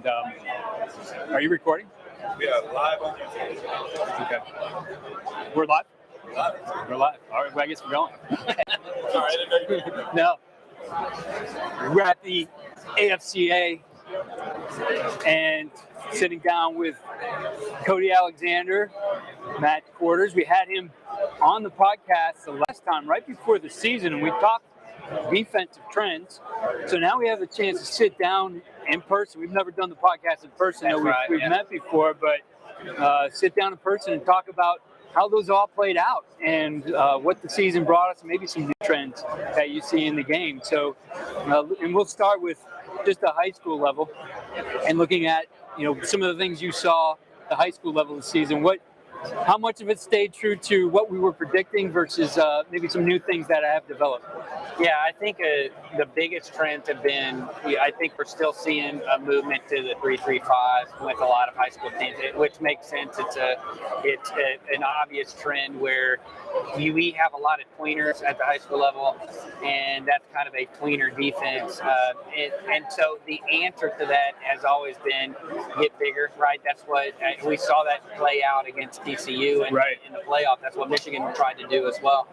And are you recording? We are live on YouTube. Okay. We're live? We're live. All right, well, I guess we're going. Sorry, I didn't know you. No. We're at the AFCA and sitting down with Cody Alexander, Matt Quarters. We had him on the podcast the last time, right before the season, and we talked defensive trends. So now we have a chance to sit down in person. We've never done the podcast in person. We've met before, but sit down in person and talk about how those all played out and what the season brought us, maybe some new trends that you see in the game. So, and we'll start with just the high school level and looking at, some of the things you saw at the high school level of the season. How much of it stayed true to what we were predicting versus maybe some new things that have developed? Yeah, I think the biggest trends have been, I think we're still seeing a movement to the 3-3-5 with a lot of high school teams, which makes sense. It's an obvious trend where we have a lot of tweeners at the high school level, and that's kind of a tweener defense. And so the answer to that has always been get bigger, right? That's what we saw that play out against TCU in the playoff. That's what Michigan tried to do as well.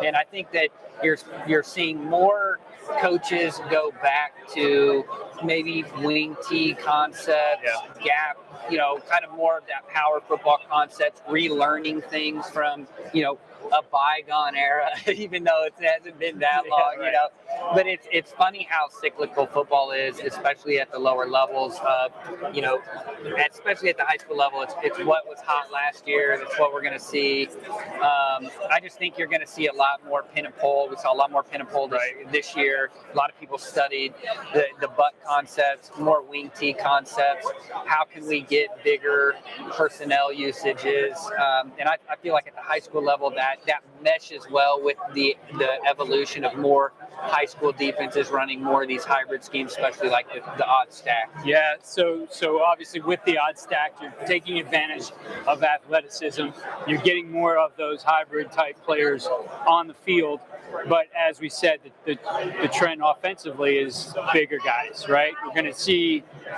And I think that you're seeing more coaches go back to maybe wing T concepts, gap, kind of more of that power football concepts, relearning things from, a bygone era, even though it hasn't been that long, But it's funny how cyclical football is, especially at the lower levels of, especially at the high school level. It's what was hot last year. It's what we're going to see. I just think you're going to see a lot more pin and pull. We saw a lot more pin and pull this year. A lot of people studied the butt concepts, more wing T concepts. How can we get bigger personnel usages? And I feel like at the high school level that meshes well with the evolution of more high school defenses running more of these hybrid schemes, especially like the odd stack. Yeah, so obviously with the odd stack, you're taking advantage of athleticism. You're getting more of those hybrid type players on the field. But as we said, the trend offensively is bigger guys, right?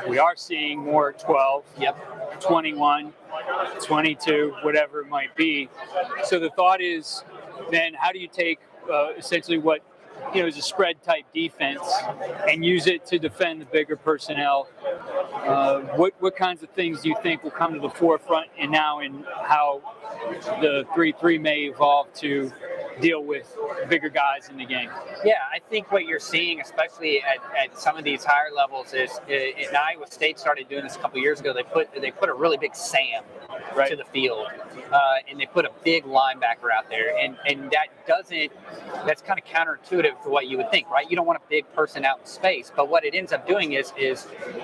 We are seeing more 12, 21, 22, whatever it might be. So the thought is, then how do you take essentially what is a spread type defense and use it to defend the bigger personnel? What kinds of things do you think will come to the forefront and now in how the 3-3 may evolve to deal with bigger guys in the game? Yeah, I think what you're seeing, especially at some of these higher levels, is in Iowa State started doing this a couple years ago. They put a really big Sam to the field, and they put a big linebacker out there, and that's kind of counterintuitive to what you would think, right? You don't want a big person out in space, but what it ends up doing is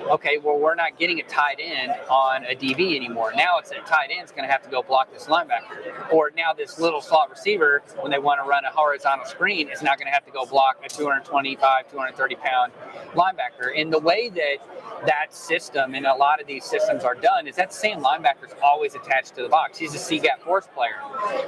okay, well, we're not getting a tight end on a DB anymore. Now it's a tight end's going to have to go block this linebacker, or now this little slot receiver, when they want to run a horizontal screen, is not going to have to go block a 225, 230-pound linebacker. And the way that system and a lot of these systems are done is that same linebacker is always attached to the box. He's a C-gap force player.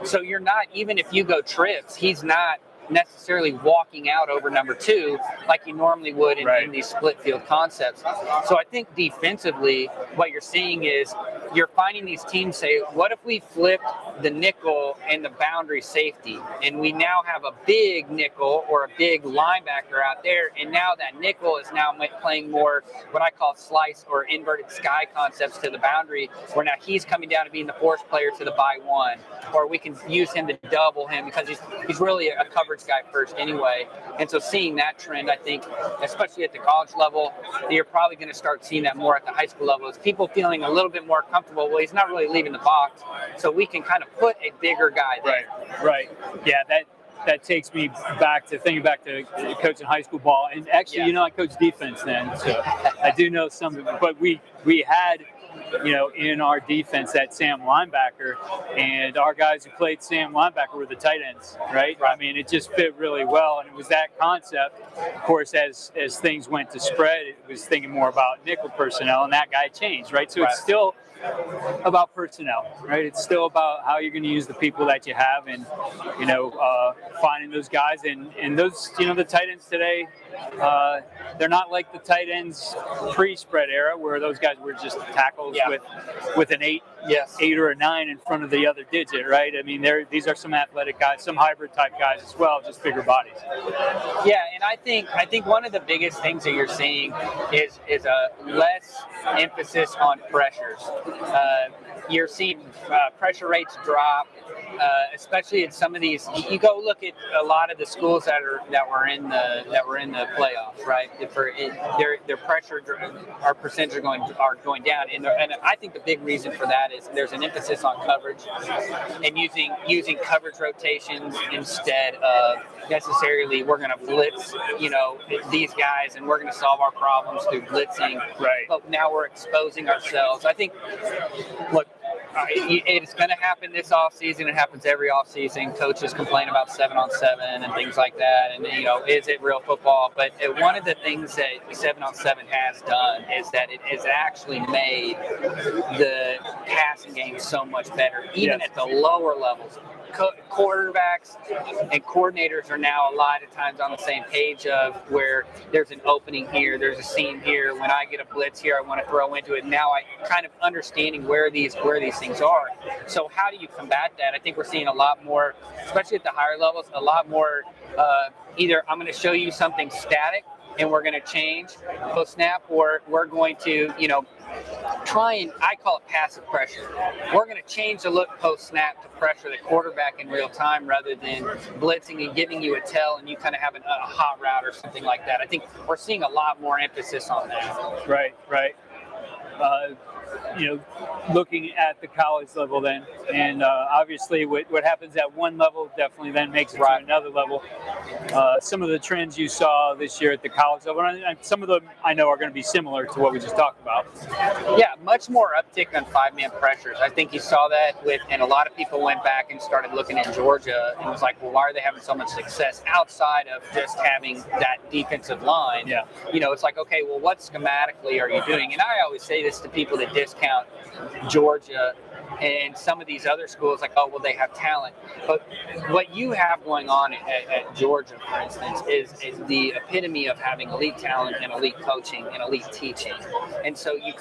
So you're not, even if you go trips, he's not necessarily walking out over number 2 like you normally would in these split field concepts. So I think defensively, what you're seeing is you're finding these teams say, what if we flipped the nickel and the boundary safety, and we now have a big nickel or a big linebacker out there, and now that nickel is now playing more what I call slice or inverted sky concepts to the boundary, where now he's coming down to being the force player to the by one, or we can use him to double him because he's really a coverage guy first anyway. And so seeing that trend, I think, especially at the college level, you're probably going to start seeing that more at the high school level. Is people feeling a little bit more comfortable. Well, he's not really leaving the box, so we can kind of put a bigger guy there. Right. Yeah, that takes me back to coaching high school ball. And actually, I coach defense then, so I do know some of it. But we had in our defense, that Sam linebacker, and our guys who played Sam linebacker were the tight ends, right? I mean, it just fit really well, and it was that concept. Of course, as things went to spread, it was thinking more about nickel personnel, and that guy changed, right? So it's still about personnel, right? It's still about how you're going to use the people that you have, and finding those guys, and those the tight ends today, they're not like the tight ends pre-spread era where those guys were just tackles with an 8 or a 9 in front of the other digit, right? I mean, these are some athletic guys, some hybrid type guys as well, just bigger bodies. Yeah, and I think one of the biggest things that you're seeing is a less emphasis on pressures. You're seeing pressure rates drop, especially in some of these. You go look at a lot of the schools that were in the playoffs, right? Their pressure, our percentage are going down, and I think the big reason for that is there's an emphasis on coverage and using coverage rotations instead of necessarily we're going to blitz these guys and we're going to solve our problems through blitzing. Right. But now we're exposing ourselves. I think, look, it's going to happen this offseason. It happens every offseason. Coaches complain about 7-on-7 and things like that. And, is it real football? But one of the things that 7-on-7 has done is that it has actually made the passing game so much better, even at the lower levels. Quarterbacks and coordinators are now a lot of times on the same page of where there's an opening here, there's a seam here. When I get a blitz here, I want to throw into it. Now I kind of understanding where these things are. So how do you combat that? I think we're seeing a lot more, especially at the higher levels, a lot more either I'm going to show you something static and we're going to change post snap, or we're going to try and, I call it passive pressure. We're going to change the look post snap to pressure the quarterback in real time rather than blitzing and giving you a tell and you kind of have a hot route or something like that. I think we're seeing a lot more emphasis on that. Right. Looking at the college level then, and obviously what happens at one level definitely then makes it to another level. Some of the trends you saw this year at the college level, and some of them I know are going to be similar to what we just talked about. Yeah, much more uptick on 5-man pressures. I think you saw that and a lot of people went back and started looking at Georgia and was like, well, why are they having so much success outside of just having that defensive line? Yeah. It's like, okay, well, what schematically are you doing? And I always say this to people that discount Georgia and some of these other schools, like, oh, well, they have talent. But what you have going on at Georgia, for instance, is the epitome of having elite talent and elite coaching and elite teaching. And so you